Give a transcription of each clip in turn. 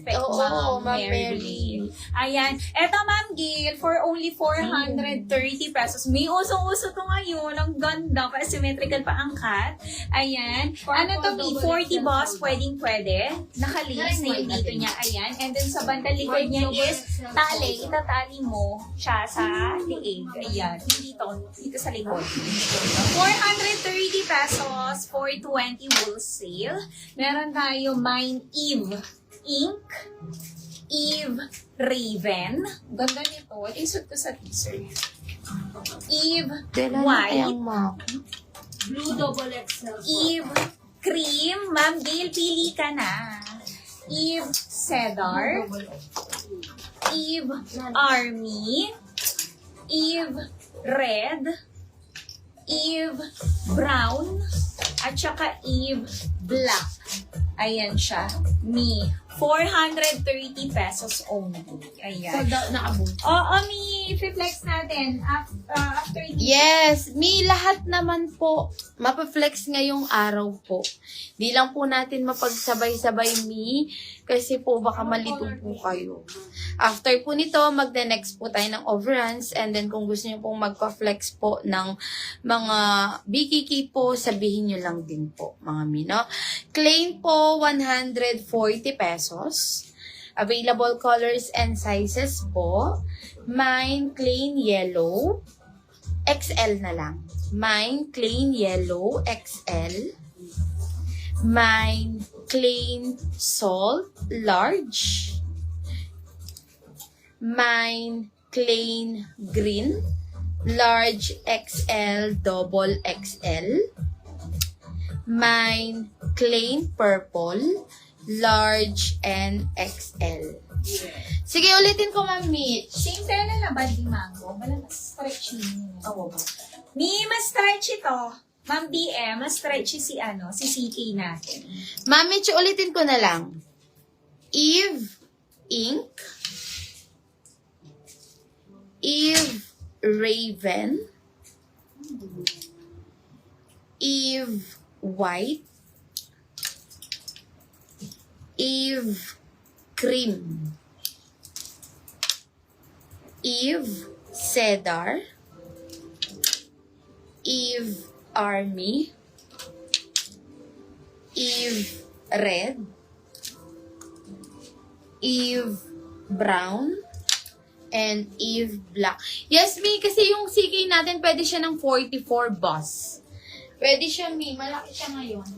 perfect, Oo, Ma'am Mary. Ayan. Eto, Ma'am Gail, for only 430 pesos. May usong-uso to ngayon. Ang ganda. Pa-symmetrical pa ang cut. Ayan. Ano to, Mi? 40 boss. Pwedeng-pwede. Naka-lace na yung dito niya. Ayan. And then sa bandang likod niya is tali. Itatali mo siya sa liig. Ayan. Dito sa likod. 430 pesos for 20 wholesale. Meron tayo Mine Eve Ink, Eve Raven. Ganda nito. Isot ko sa teaser. Eve White, Blue double XL. Eve Cream. Ma'am Gail, pili ka na. Eve Cedar, Eve Army, Eve Red, Eve Brown, at saka Eve Black. Ayan siya. Mi. 430 pesos only. Ayan. Sold out na abo. Oo, Mi. I-flex natin. After this. Yes, Mi, lahat naman po mapaflex ngayong araw po. Di lang po natin mapagsabay-sabay, Mi, kasi po baka malito po kayo. After po nito, magde-next po tayo ng overruns, and then kung gusto niyo pong magpa-flex po ng mga BKK po, sabihin niyo lang din po, mga Mi, no? Claim po, 140 pesos. Available colors and sizes po. Mine plain yellow, XL na lang. Mine plain yellow, XL. Mine plain salt, large. Mine plain green, large XL, double XL. Mine plain purple, large and XL. Sige, ulitin ko, Ma'am Mitch. Same tayo na banding mango. Wala mas stretchy. Oo ba? Mi, mas stretchy to. Ma'am BM, mas stretchy si CK natin. Ma'am Mitch, ulitin ko na lang. Eve Ink, Eve Raven, Eve White, Eve Cream, Eve Cedar, Eve Army, Eve Red, Eve Brown, and Eve Black. Yes, Mi, kasi yung CK natin, pwede siya ng 44 boss. Pwede siya, Mi. Malaki siya ngayon.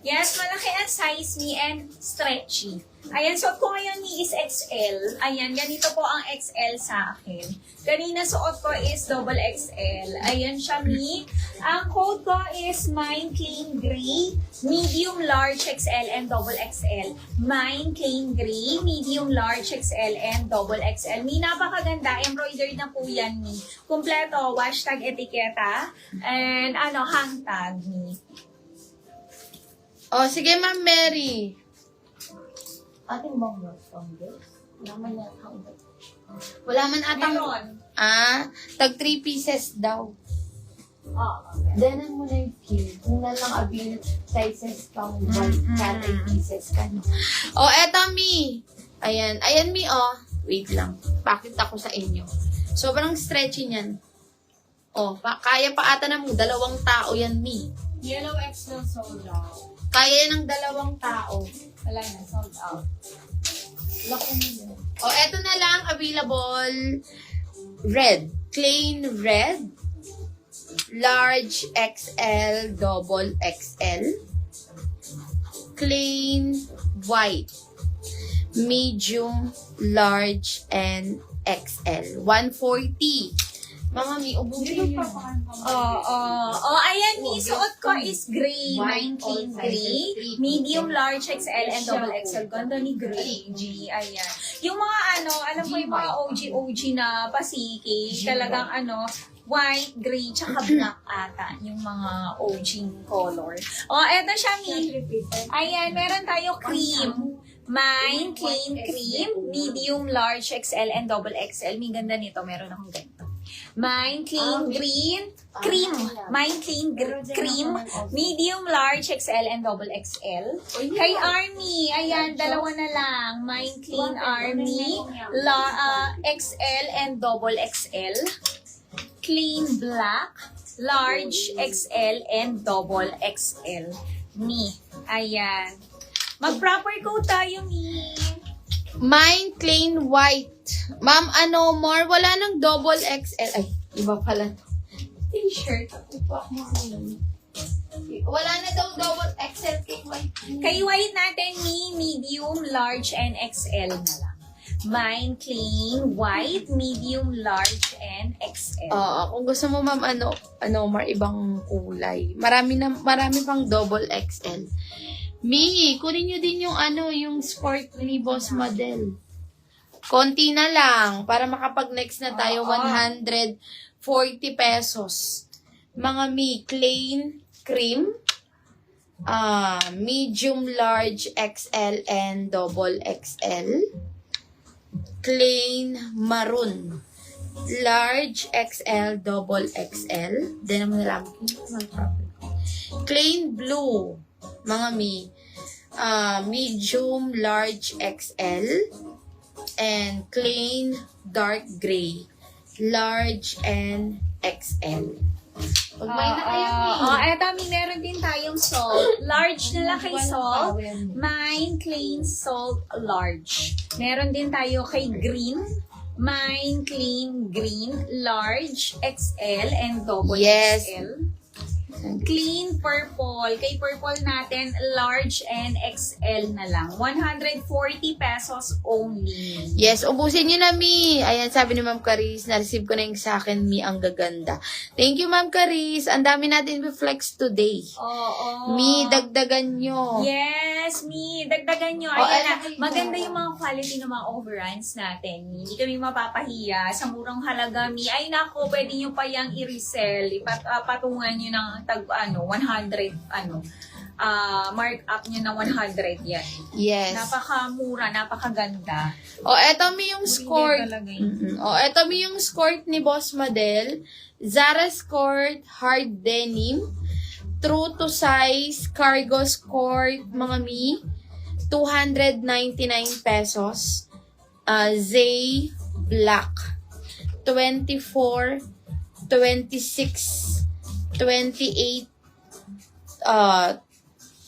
Yes, malaki ang size ni and stretchy. Ayan, suot ko ngayon ni is XL. Ayan, ganito po ang XL sa akin. Kanina suot ko is double XL. Ayan siya, Mi. Ang code ko is Mine Clean Gray, medium large XL and double XL. Mine Clean Gray, medium large XL and double XL. Mi, napakaganda. Embroidered na po yan, Mi. Kompleto, hashtag etiketa, and hang tag, Mi. Oh, sige, Ma'am Mary. Ating bang work on this? Wala man atang. Wala man atang. Meron. Tag 3 pieces daw. Danan mo na yung cute. Kung na lang avail sizes pang 1 katay pieces ka, no? Oh, eto, Mi. Ayan. Ayan, Mi, oh. Wait lang. Pakita ko sa inyo. Sobrang stretchy niyan. Oh, kaya pa ata na mo. 2 tao yan, Mi. Yellow XL sold out. Kaya yan ng 2 tao. Wala na, sold out. Lako mo. O, eto na lang, available. Red. Plain red. Large XL, double XL. Plain white. Medium, large, and XL. 140. Mga Mi, ubusin yun. Ayan, Mi, suot ko is gray. Mine Clean Gray. Medium, large, XL, and double XL. Ganda ni Gray. G, ayan. Yung mga alam mo yung mga OG na pasiki, talagang white, gray, tsaka black ata. Yung mga OG color. Eto siya, Mi. Ayan, meron tayo cream. Mine Clean Cream. Medium, large, XL, and double XL. May ganda nito. Meron akong ganito. Mine clean green cream. Mine clean cream. Medium, large, XL, and double XL. Kay Army, ayan, dalawa na lang. Mine clean Army, XL, and double XL. Clean black, large, XL, and double XL. Me. Ayan. Mag-proper code tayo, Me. Mine plain white. Ma'am, ano more? Wala nang double XL. Ay, iba pala to. T-shirt. Wala na daw double XL kay white. Kay white natin, Me, medium, large, and XL na lang. Mine clean, white, medium, large, and XL. Kung gusto mo ma'am, more ibang kulay. Marami pang double XL. Mi, kunin nyo din yung sport ni Boss Model. Konti na lang, para makapag-next na tayo, 140 pesos. Mga Mi, plain cream, medium, large, XL, and double XL. Plain maroon, large, XL, double XL. Then naman nalaman ko. Plain blue, mga Mi, medium, large, XL, and plain dark gray, large, and XL. Pagmay na kayo, Mi. Eto, Mi, meron din tayong salt. Large na lang kay salt. Mine clean salt large. Meron din tayo kay green. Mine clean green, large, XL, and double Yes. XL. Clean purple. Kay purple natin, large and XL na lang. 140 pesos only. Yes, ubusin nyo na, Mi. Ayan, sabi ni Ma'am Caris, na-receive ko na yung sa akin, Mi, ang gaganda. Thank you, Ma'am Caris. Ang dami natin flex today. Oo. Mi, dagdagan nyo. Yes, Mi. Dagdagan nyo. Ayan na. Maganda yung mga quality ng mga overruns natin, Mi. Hindi kami mapapahiya. Sa murang halaga, Mi. Ay, nako, pwede nyo pa yung i-resell. Patungan nyo ng 100, mark up nyo ng 100 yan. Yes. Napakamura, napakaganda. Eto Mi yung skirt. Talaga Eto Mi yung skirt ni Boss Model. Zara skirt, hard denim. True to size, cargo skirt, mga Mi. 299 pesos. Zay black. 24, 26, 28,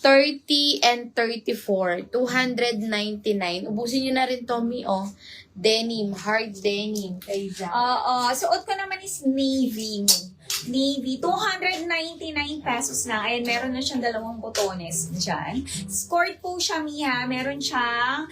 30, and 34. 299. Ubusin nyo na rin, Tommy, Denim, hard denim. Kay Zara. Suot ko naman is navy. Navy, 299 pesos lang. Ayan, meron na siyang 2 botones dyan. Skirt po siya, Mia. Meron siyang